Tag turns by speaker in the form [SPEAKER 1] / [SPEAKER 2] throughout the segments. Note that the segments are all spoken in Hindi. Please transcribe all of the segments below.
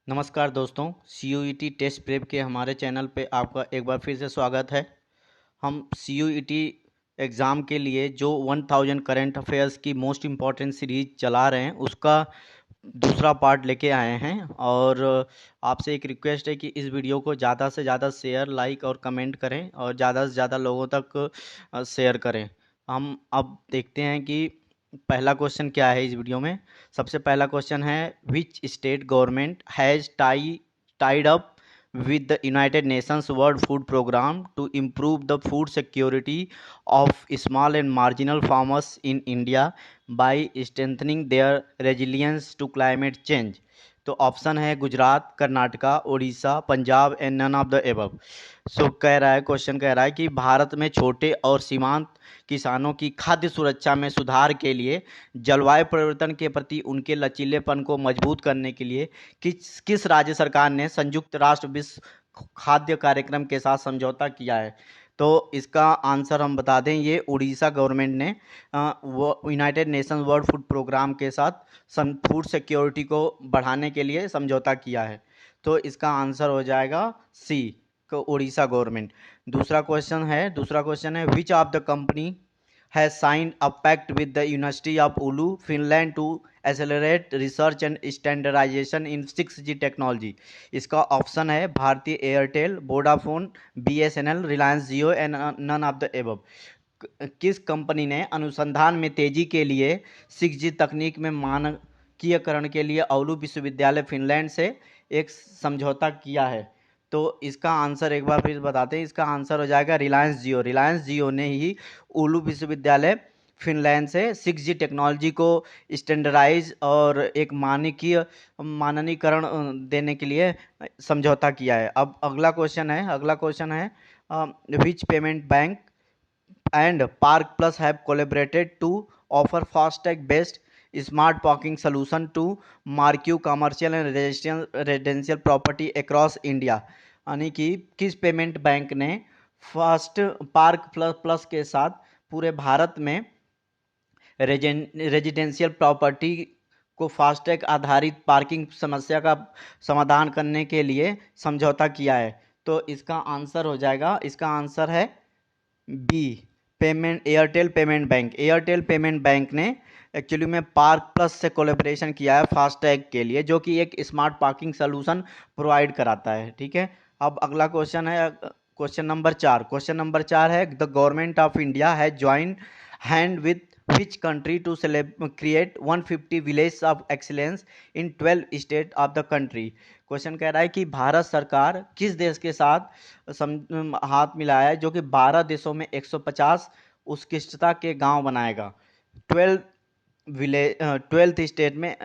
[SPEAKER 1] नमस्कार दोस्तों, CUET टेस्ट प्रेप के हमारे चैनल पे आपका एक बार फिर से स्वागत है। हम CUET एग्ज़ाम के लिए जो 1000 करंट अफेयर्स की मोस्ट इम्पॉर्टेंट सीरीज चला रहे हैं उसका दूसरा पार्ट लेके आए हैं। और आपसे एक रिक्वेस्ट है कि इस वीडियो को ज़्यादा से ज़्यादा शेयर, लाइक और कमेंट करें और ज़्यादा से ज़्यादा लोगों तक शेयर करें। हम अब देखते हैं कि पहला क्वेश्चन क्या है इस वीडियो में। सबसे पहला क्वेश्चन है, which state government has tied up with the United Nations World Food Program to improve the food security of small and marginal farmers in India by strengthening their resilience to climate change। तो ऑप्शन है Gujarat, Karnataka, Orissa, Punjab and none of the above. कह रहा है, क्वेश्चन कह रहा है कि भारत में छोटे और सीमांत किसानों की खाद्य सुरक्षा में सुधार के लिए जलवायु परिवर्तन के प्रति उनके लचीलेपन को मजबूत करने के लिए किस किस राज्य सरकार ने संयुक्त राष्ट्र विश्व खाद्य कार्यक्रम के साथ समझौता किया है। तो इसका आंसर हम बता दें, ये उड़ीसा गवर्नमेंट ने वो united nations world food programme के साथ फूड सिक्योरिटी को बढ़ाने के लिए समझौता किया है। तो इसका आंसर हो जाएगा सी, उड़ीसा गवर्नमेंट। दूसरा क्वेश्चन है, which of the company has signed a pact with the University of Oulu, Finland to accelerate research and standardization in 6G technology। इसका ऑप्शन है Bharti Airtel, Vodafone, BSNL, Reliance Jio and none of the above. किस कंपनी ने अनुसंधान में तेजी के लिए 6G तकनीक में मानकीकरण के लिए ओलू विश्वविद्यालय फिनलैंड से एक समझौता किया है। तो इसका आंसर एक बार फिर बताते हैं, इसका आंसर हो जाएगा रिलायंस जियो। रिलायंस जियो ने ही ओलू विश्वविद्यालय फिनलैंड से 6G टेक्नोलॉजी को स्टैंडर्डाइज और एक मानकीकरण देने के लिए समझौता किया है। अब अगला क्वेश्चन है, विच payment bank and Park Plus have collaborated to offer FASTag based smart parking solution to marquee commercial and residential property across India। यानी कि किस पेमेंट बैंक ने फास्ट पार्क प्लस के साथ पूरे भारत में रेजिडेंशियल प्रॉपर्टी को फास्टैग आधारित पार्किंग समस्या का समाधान करने के लिए समझौता किया है। तो इसका आंसर हो जाएगा, इसका आंसर है बी, एयरटेल पेमेंट बैंक ने एक्चुअली में पार्क प्लस से कोलैबोरेशन किया है फास्टैग के लिए, जो कि एक स्मार्ट पार्किंग सोल्यूशन प्रोवाइड कराता है। ठीक है, अब अगला क्वेश्चन है, क्वेश्चन नंबर 4 है, the government of India has join hand with which country to create 150 villages of excellence in 12 state of the country. Question कह रहा है कि भारत सरकार किस देश के साथ हाथ मिलाया है जो कि 12 देशों में 150 उत्कृष्टता के गांव बनाएगा। 12th स्टेट में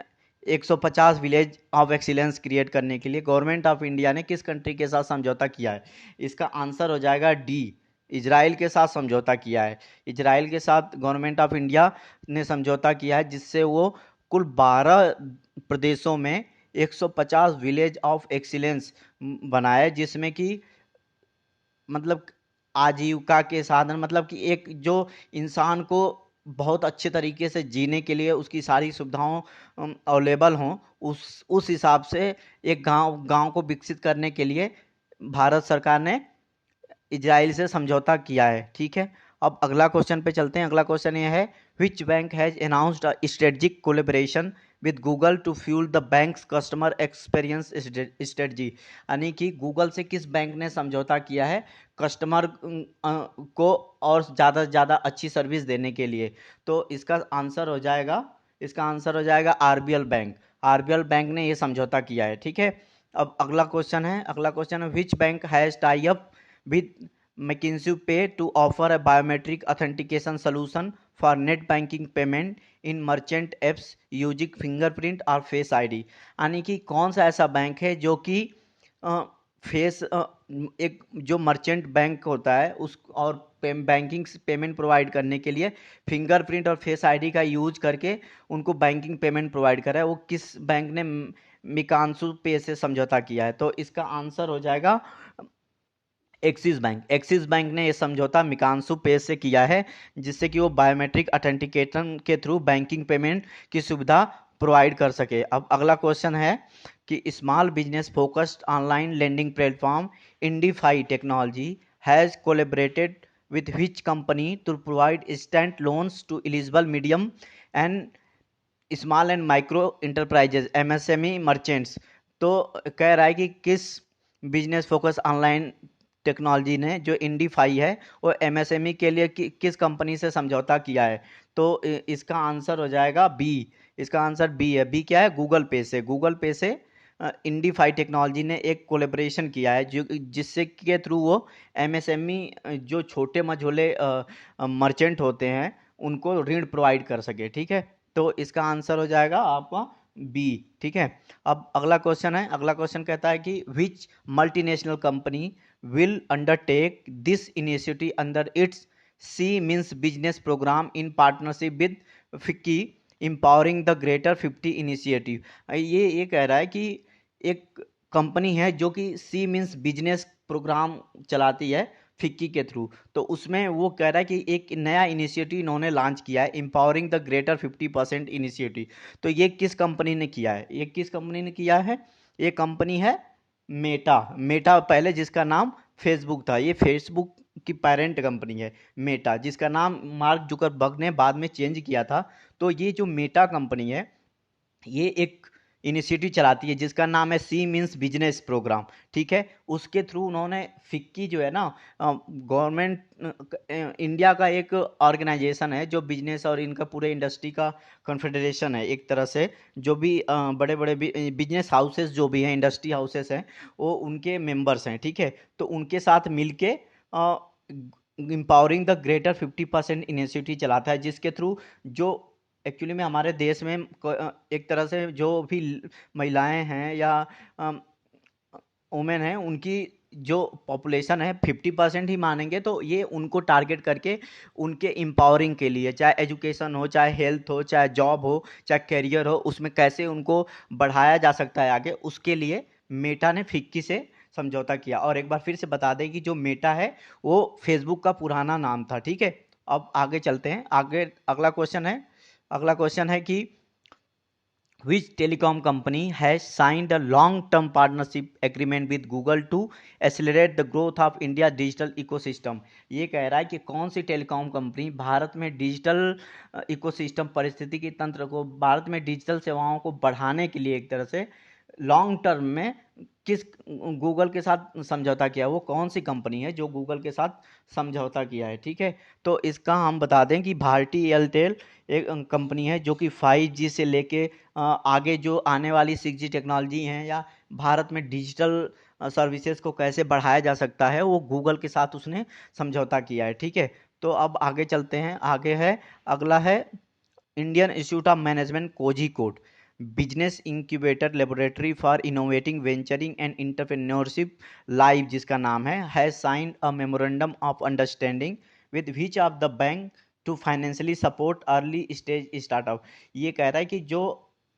[SPEAKER 1] 150 विलेज ऑफ एक्सीलेंस क्रिएट करने के लिए गवर्नमेंट ऑफ इंडिया ने किस कंट्री के साथ समझौता किया है। इसका आंसर हो जाएगा डी, इजराइल के साथ समझौता किया है। इजराइल के साथ गवर्नमेंट ऑफ इंडिया ने समझौता किया है, जिससे वो कुल 12 प्रदेशों में 150 विलेज ऑफ एक्सीलेंस बनाए, जिसमें कि मतलब आजीविका के साधन, मतलब कि एक जो इंसान को बहुत अच्छे तरीके से जीने के लिए उसकी सारी सुविधाओं अवेलेबल हों, उस हिसाब से एक गांव को विकसित करने के लिए भारत सरकार ने इजराइल से समझौता किया है। ठीक है, अब अगला क्वेश्चन पे चलते हैं। अगला क्वेश्चन ये है, which bank has announced strategic collaboration with Google to fuel the banks customer experience strategy. यानी कि गूगल से किस बैंक ने समझौता किया है कस्टमर को और ज़्यादा से ज़्यादा अच्छी सर्विस देने के लिए। तो इसका आंसर हो जाएगा आरबीएल बैंक ने ये समझौता किया है। ठीक है, अब अगला क्वेश्चन है, which bank has tie up with McKinsey Pay to offer a biometric authentication solution for net banking payment in merchant apps using fingerprint और फेस आईडी। यानी कि कौन सा ऐसा बैंक है जो कि एक जो मर्चेंट बैंक होता है उस और बैंकिंग पेमेंट प्रोवाइड करने के लिए फिंगरप्रिंट और फेस आईडी का यूज करके उनको बैंकिंग पेमेंट प्रोवाइड कर रहा है, वो किस बैंक ने मिकांसू पे से समझौता किया है। तो इसका आंसर हो जाएगा एक्सिस बैंक ने यह समझौता मिकांसू पे से किया है, जिससे कि वो बायोमेट्रिक ऑथेंटिकेशन के थ्रू बैंकिंग पेमेंट की सुविधा प्रोवाइड कर सके। अब अगला क्वेश्चन है कि small business focused online lending platform Indifi technology has collaborated with which company to provide instant loans to eligible medium and small and micro enterprises MSME merchants. तो कह रहा है कि किस बिजनेस फोकस ऑनलाइन टेक्नोलॉजी ने जो इंडीफाई है वो एमएसएमई के लिए किस कंपनी से समझौता किया है। तो इसका आंसर हो जाएगा बी। इसका आंसर बी है। बी क्या है? गूगल पे से। गूगल पे से इंडीफाई टेक्नोलॉजी ने एक कोलेब्रेशन किया है जो जिससे के थ्रू वो एमएसएमई जो छोटे मझोले मर्चेंट होते हैं उनको ऋण प्रोवाइड कर सके। ठीक है, तो इसका आंसर हो जाएगा आपका बी। ठीक है, अब अगला क्वेश्चन है। अगला क्वेश्चन कहता है कि which multinational company will undertake this initiative under its she means business program in partnership with FICCI empowering the greater 50 initiative. ये कह रहा है कि एक कंपनी है जो कि सी मीन्स बिजनेस प्रोग्राम चलाती है फिक्की के थ्रू। तो उसमें वो कह रहा है कि एक नया इनिशिएटिव इन्होंने लॉन्च किया है, एम्पावरिंग द ग्रेटर 50% इनिशिएटिव। तो ये किस कंपनी ने किया है? ये किस कंपनी ने किया है? ये कंपनी है मेटा। मेटा पहले जिसका नाम फेसबुक था, ये फेसबुक की पेरेंट कंपनी है मेटा, जिसका नाम मार्क जुकरबर्ग ने बाद में चेंज किया था। तो ये जो मेटा कंपनी है ये एक इनिशिएटिव चलाती है जिसका नाम है सी मीन्स बिजनेस प्रोग्राम। ठीक है, उसके थ्रू उन्होंने फिक्की जो है ना, गवर्नमेंट इंडिया का एक ऑर्गेनाइजेशन है जो बिजनेस और इनका पूरे इंडस्ट्री का कॉन्फेडरेशन है एक तरह से। जो भी बड़े बड़े बिजनेस हाउसेस जो भी हैं, इंडस्ट्री हाउसेस हैं, वो उनके मेंबर्स हैं। ठीक है, तो उनके साथ मिलके एम्पावरिंग द ग्रेटर 50% इनिशिएटिव चलाता है जिसके थ्रू जो एक्चुअली में हमारे देश में एक तरह से जो भी महिलाएं हैं या वुमेन हैं उनकी जो पॉपुलेशन है 50% ही मानेंगे। तो ये उनको टारगेट करके उनके एम्पावरिंग के लिए, चाहे एजुकेशन हो, चाहे हेल्थ हो, चाहे जॉब हो, चाहे करियर हो, उसमें कैसे उनको बढ़ाया जा सकता है आगे, उसके लिए मेटा ने फिक्की से समझौता किया। और एक बार फिर से बता दें कि जो मेटा है वो फेसबुक का पुराना नाम था। ठीक है, अब आगे चलते हैं। आगे अगला क्वेश्चन है कि which telecom company has signed a long-term partnership agreement with Google to accelerate the growth of India digital ecosystem। ये कह रहा है कि कौन सी टेलीकॉम कंपनी भारत में डिजिटल इकोसिस्टम पारिस्थितिकी तंत्र को, भारत में डिजिटल सेवाओं को बढ़ाने के लिए एक तरह से लॉन्ग टर्म में किस गूगल के साथ समझौता किया, वो कौन सी कंपनी है जो गूगल के साथ समझौता किया है। ठीक है, तो इसका हम बता दें कि भारती एयरटेल एक कंपनी है जो कि 5G से लेके आगे जो आने वाली 6G टेक्नोलॉजी हैं या भारत में डिजिटल सर्विसेज को कैसे बढ़ाया जा सकता है, वो गूगल के साथ उसने समझौता किया है। ठीक है, तो अब आगे चलते हैं। आगे है, अगला है Indian Institute of Management Kozhikode business incubator laboratory for innovating venturing and entrepreneurship live, जिसका नाम है, has signed a memorandum of understanding with which of the bank to financially support early stage startup. ये कह रहा है कि जो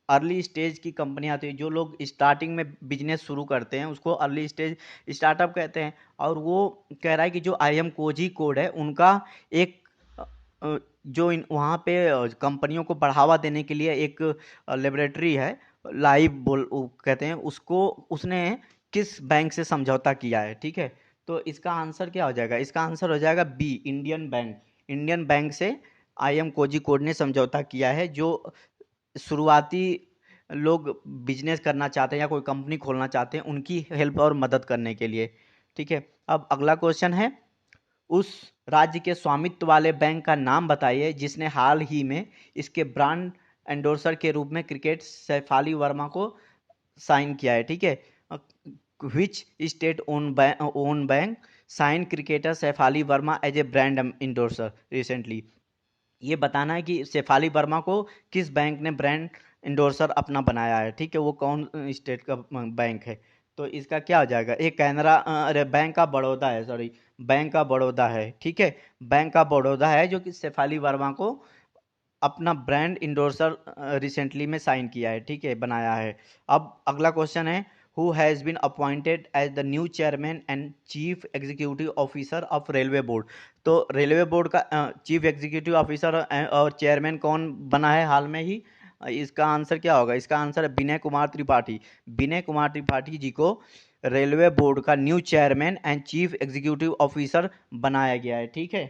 [SPEAKER 1] अर्ली स्टेज की कंपनी आती है, जो लोग स्टार्टिंग में बिजनेस शुरू करते हैं, उसको अर्ली स्टेज स्टार्टअप कहते हैं। और वो कह रहा है कि जो आई एम कोजी कोड है उनका एक जो वहाँ पे कंपनियों को बढ़ावा देने के लिए एक लेबोरेटरी है, लाइव बोल वो कहते हैं उसको, उसने किस बैंक से समझौता किया है। ठीक है, तो इसका आंसर क्या हो जाएगा? इसका आंसर हो जाएगा b, Indian bank. Indian bank से आई एम कोजी कोड ने समझौता किया है। जो शुरुआती लोग बिजनेस करना चाहते हैं या कोई कंपनी खोलना चाहते हैं उनकी हेल्प और मदद करने के लिए। ठीक है, अब अगला क्वेश्चन है, उस राज्य के स्वामित्व वाले बैंक का नाम बताइए जिसने हाल ही में इसके ब्रांड एंडोर्सर के रूप में क्रिकेट शेफाली वर्मा को साइन किया है। ठीक है, which state own bank sign cricketer Shafali Verma as a brand endorser recently. ये बताना है कि शेफाली वर्मा को किस बैंक ने ब्रांड इंडोर्सर अपना बनाया है। ठीक है, वो कौन स्टेट का बैंक है? तो इसका क्या हो जाएगा? एक कैनरा अरे बैंक ऑफ बड़ौदा है, सॉरी, बैंक ऑफ बड़ौदा है। ठीक है, बैंक ऑफ बड़ौदा है जो कि शेफाली वर्मा को अपना ब्रांड इंडोर्सर रिसेंटली में साइन किया है। ठीक है, बनाया है। अब अगला क्वेश्चन है, who has been appointed as the new chairman and chief executive officer of railway board. तो रेलवे बोर्ड का चीफ एग्जीक्यूटिव ऑफिसर और चेयरमैन कौन बना है हाल में ही? इसका आंसर क्या होगा? इसका आंसर है विनय कुमार त्रिपाठी। विनय कुमार त्रिपाठी जी को रेलवे बोर्ड का new chairman and chief executive officer बनाया गया है। ठीक है,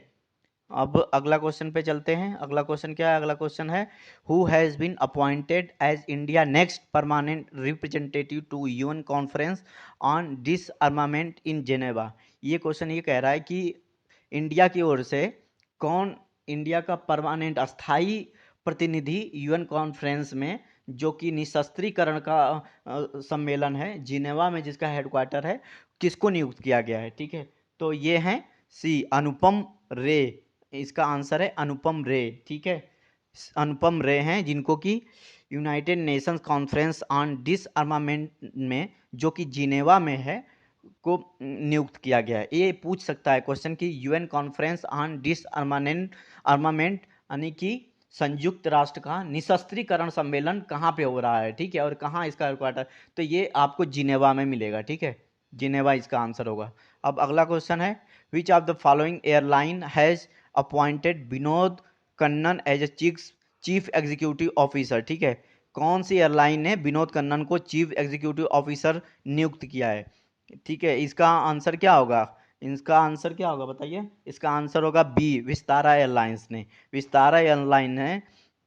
[SPEAKER 1] अब अगला क्वेश्चन पे चलते हैं। अगला क्वेश्चन क्या है? अगला क्वेश्चन है who has been appointed as India next permanent representative to UN conference on disarmament in Geneva. ये क्वेश्चन ये कह रहा है कि इंडिया की ओर से कौन इंडिया का परमानेंट अस्थाई प्रतिनिधि यूएन कॉन्फ्रेंस में, जो कि निशस्त्रीकरण का सम्मेलन है जिनेवा में, जिसका हेडक्वार्टर है, किसको नियुक्त किया गया है? ठीक है, तो ये हैं सी अनुपम रे। इसका आंसर है अनुपम रे। ठीक है, अनुपम रे हैं जिनको कि यूनाइटेड नेशंस कॉन्फ्रेंस ऑन डिसआर्मामेंट में, जो कि जिनेवा में है, को नियुक्त किया गया है। ये पूछ सकता है क्वेश्चन कि यूएन कॉन्फ्रेंस ऑन डिसआर्मामेंट यानी कि संयुक्त राष्ट्र का निशस्त्रीकरण सम्मेलन कहाँ पे हो रहा है? ठीक है, और कहाँ इसका हेडक्वार्टर? तो ये आपको जिनेवा में मिलेगा। ठीक है, जिनेवा इसका आंसर होगा। अब अगला क्वेश्चन है which of the following airline has appointed Vinod Kannan as a chief executive officer. ठीक है, कौन सी एयरलाइन ने विनोद कन्नन को चीफ एग्जीक्यूटिव ऑफिसर नियुक्त किया है? ठीक है, इसका आंसर क्या होगा? इसका आंसर क्या होगा बताइए? इसका आंसर होगा बी, विस्तारा एयरलाइंस ने। विस्तारा एयरलाइन ने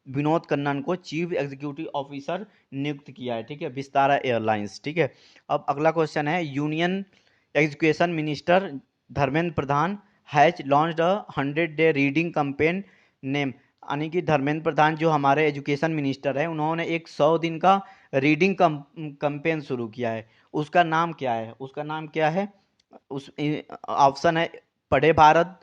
[SPEAKER 1] विनोद कन्नन को चीफ एग्जीक्यूटिव ऑफिसर नियुक्त किया है। ठीक है, विस्तारा एयरलाइंस। ठीक है, अब अगला क्वेश्चन है union education minister Dharmendra Pradhan has launched a 100-day reading campaign name. यानी कि धर्मेंद्र प्रधान जो हमारे एजुकेशन मिनिस्टर है, उन्होंने एक 100 दिन का रीडिंग कैंपेन शुरू किया है। उसका नाम क्या है? उसका नाम क्या है? उस ऑप्शन है पढ़े भारत,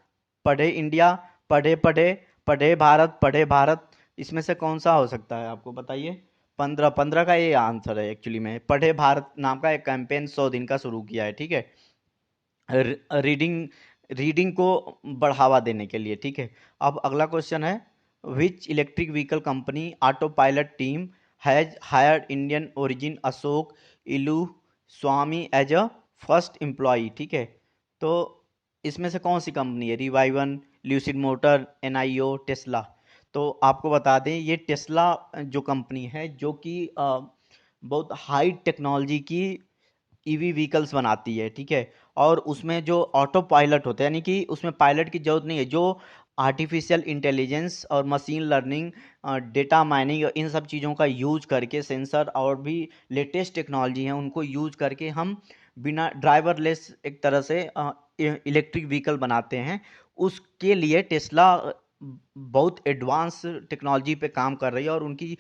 [SPEAKER 1] पढ़े इंडिया, पढ़े पढ़े, पढ़े भारत, पढ़े भारत। इसमें से कौन सा हो सकता है? आपको बताइए। 15 का ये आंसर है एक्चुअली में। पढ़े भारत नाम का एक कैंपेन 100 दिन का शुरू किया है। ठीक है, रीडिंग रीडिंग को बढ़ावा देने के लिए। ठीक है, अब अगला क्वेश्चन है विच electric vehicle company auto pilot team has hired Indian origin Ashok इलू स्वामी एज अ फर्स्ट एम्प्लॉय। ठीक है, तो इसमें से कौन सी कंपनी है? रिवाइवन, ल्यूसिड मोटर, एनआईओ, टेस्ला। तो आपको बता दें ये टेस्ला जो कंपनी है, जो कि बहुत हाई टेक्नोलॉजी की ईवी व्हीकल्स बनाती है। ठीक है, और उसमें जो ऑटो पायलट होते हैं, यानी कि उसमें पायलट की जरूरत नहीं है, जो आर्टिफिशियल इंटेलिजेंस और मशीन लर्निंग, डेटा माइनिंग, इन सब चीज़ों का यूज करके, सेंसर और भी लेटेस्ट टेक्नोलॉजी हैं उनको यूज करके हम बिना ड्राइवरलेस एक तरह से इलेक्ट्रिक व्हीकल बनाते हैं। उसके लिए टेस्ला बहुत एडवांस टेक्नोलॉजी पे काम कर रही है, और उनकी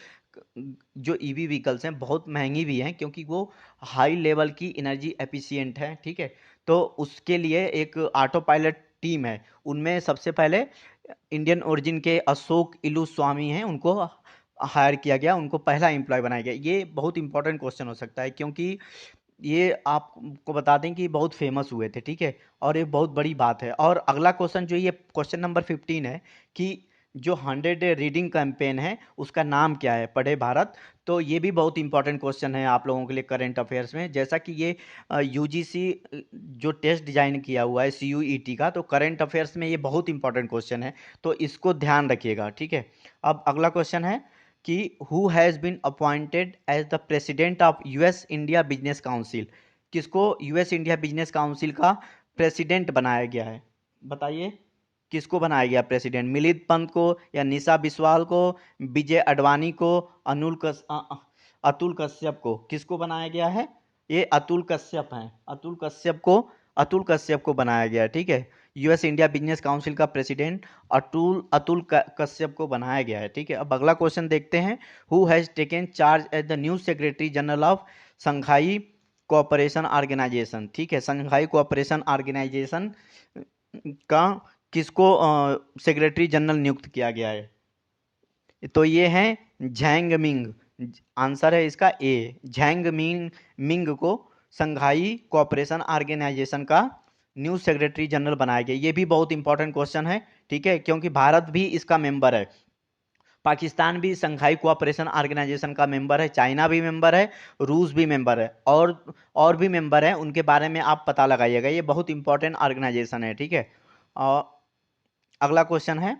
[SPEAKER 1] जो ईवी व्हीकल्स हैं बहुत महंगी भी हैं, क्योंकि वो हाई लेवल की एनर्जी एफिशिएंट है। ठीक है, तो उसके लिए एक ऑटो पायलट टीम है। उनमें सबसे पहले इंडियन ओरिजिन के अशोक इलू स्वामी हैं, उनको हायर किया गया, उनको पहला एम्प्लॉय बनाया गया। ये बहुत इंपॉर्टेंट क्वेश्चन हो सकता है, क्योंकि ये आपको बता दें कि बहुत फेमस हुए थे। ठीक है, और ये बहुत बड़ी बात है। और अगला क्वेश्चन जो ये क्वेश्चन नंबर 15 है कि जो 100-day रीडिंग कैंपेन है उसका नाम क्या है? पढ़े भारत। तो ये भी बहुत इंपॉर्टेंट क्वेश्चन है आप लोगों के लिए करंट अफेयर्स में, जैसा कि ये यूजीसी जो टेस्ट डिजाइन किया हुआ है सीयूईटी का, तो करंट अफेयर्स में ये बहुत इंपॉर्टेंट क्वेश्चन है, तो इसको ध्यान रखिएगा। ठीक है, अब अगला क्वेश्चन है कि who has been appointed as the president of US India business council. किसको यूएस इंडिया बिजनेस काउंसिल का प्रेसिडेंट बनाया गया है? बताइए किसको बनाया गया प्रेसिडेंट? मिलिंद पंत को, या निशा बिस्वाल को, विजय अडवाणी को, अतुल कश्यप को? किसको बनाया गया है? ये अतुल कश्यप हैं। अतुल कश्यप को बनाया गया है। ठीक है, यूएस इंडिया बिजनेस काउंसिल का प्रेसिडेंट अतुल कश्यप को बनाया गया है। ठीक है, अब अगला क्वेश्चन देखते हैं who has taken charge as the new secretary general of Shanghai cooperation organisation. ठीक है, संघाई कोऑपरेशन ऑर्गेनाइजेशन का किसको सेक्रेटरी जनरल नियुक्त किया गया है? तो ये है झैंग मिंग। आंसर है इसका ए, झैंग मिंग को संघाई कोऑपरेशन ऑर्गेनाइजेशन का न्यू सेक्रेटरी जनरल बनाया गया। ये भी बहुत इंपॉर्टेंट क्वेश्चन है। ठीक है, क्योंकि भारत भी इसका मेंबर है, पाकिस्तान भी संघाई कोऑपरेशन ऑर्गेनाइजेशन का मेंबर है, चाइना भी मेंबर है, रूस भी मेंबर है, और भी मेंबर है, उनके बारे में आप पता लगाइएगा। ये बहुत इंपॉर्टेंट ऑर्गेनाइजेशन है। ठीक है, अगला क्वेश्चन है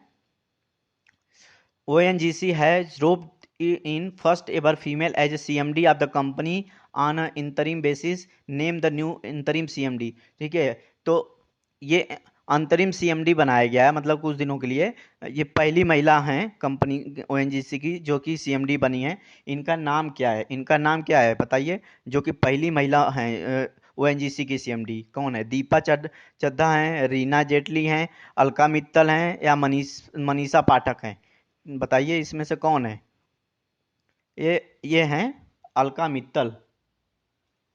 [SPEAKER 1] ONGC has roped in first ever female as a CMD of the company on a interim basis, name the new interim CMD। ठीक है, तो ये अंतरिम CMD बनाया गया है, मतलब कुछ दिनों के लिए। ये पहली महिला हैं कंपनी ONGC की जो कि CMD बनी है। इनका नाम क्या है, इनका नाम क्या है बताइए, जो कि पहली महिला हैं ONGC की CMD कौन है? दीपा चड्ढा हैं, रीना जेटली हैं, अलका मित्तल हैं, या मनीषा पाठक हैं? बताइए इसमें से कौन है? ये हैं अलका मित्तल।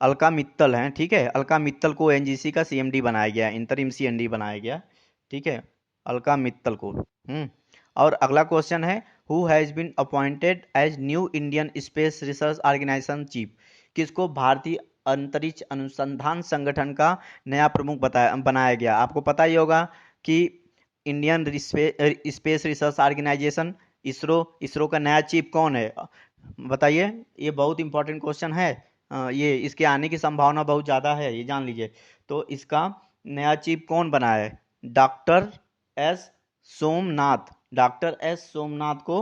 [SPEAKER 1] अलका मित्तल हैं, ठीक है। अलका मित्तल को ONGC का CMD बनाया गया, इंतरिम CMD बनाया गया, ठीक है, अलका मित्तल को। और अगला क्वेश्चन है, who has been appointed as new Indian space research organisation chief? किसको भारतीय अंतरिक्ष अनुसंधान संगठन का नया प्रमुख बनाया गया? आपको पता ही होगा कि Indian space research organisation ISRO का नया चीफ कौन है? बताइए, ये बहुत इंपॉर्टेंट क्वेश्चन है। ये इसके आने की संभावना बहुत ज़्यादा है, ये जान लीजिए। तो इसका नया चीफ कौन बना है? Doctor S Somnath. Doctor S Somnath को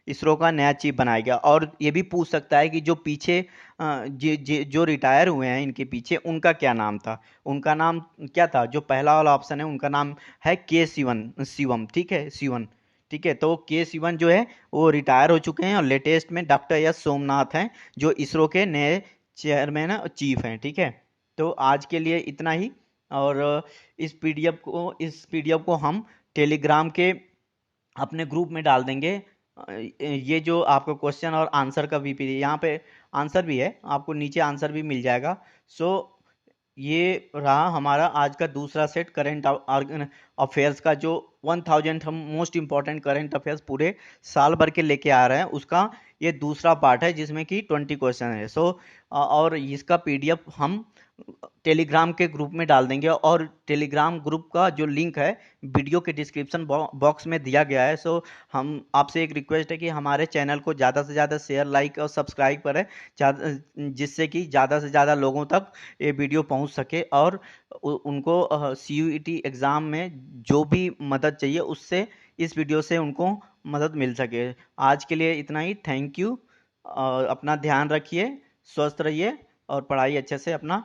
[SPEAKER 1] इसरो का नया चीफ बनाया गया। और ये भी पूछ सकता है कि जो पीछे जो रिटायर हुए हैं इनके पीछे, उनका क्या नाम था? उनका नाम क्या था? जो पहला वाला ऑप्शन है उनका नाम है के शिवम, ठीक है, शिवन, ठीक है। तो के शिवन जो है वो रिटायर हो चुके हैं, और लेटेस्ट में डॉक्टर एस सोमनाथ हैं जो इसरो के नए चेयरमैन चीफ हैं, ठीक है। तो आज के लिए इतना ही। और इस पीडीएफ को हम टेलीग्राम के अपने ग्रुप में डाल देंगे। ये जो आपको क्वेश्चन और आंसर का भी यहाँ पे आंसर भी है, आपको नीचे आंसर भी मिल जाएगा। सो ये रहा हमारा आज का दूसरा सेट करंट अफेयर्स का, जो 1000 हम मोस्ट इंपॉर्टेंट करंट अफेयर्स पूरे साल भर के लेके आ रहे हैं, उसका ये दूसरा पार्ट है जिसमें कि 20 क्वेश्चन है। और इसका पीडीएफ हम टेलीग्राम के ग्रुप में डाल देंगे, और टेलीग्राम ग्रुप का जो लिंक है वीडियो के डिस्क्रिप्शन बॉक्स में दिया गया है। सो हम आपसे एक रिक्वेस्ट है कि हमारे चैनल को ज़्यादा से ज़्यादा शेयर, लाइक और सब्सक्राइब करें, जिससे कि ज़्यादा से ज़्यादा लोगों तक ये वीडियो पहुंच सके, और उनको CUET एग्ज़ाम में जो भी मदद चाहिए उससे, इस वीडियो से उनको मदद मिल सके। आज के लिए इतना ही। Thank you. और अपना ध्यान रखिए, स्वस्थ रहिए, और पढ़ाई अच्छे से अपना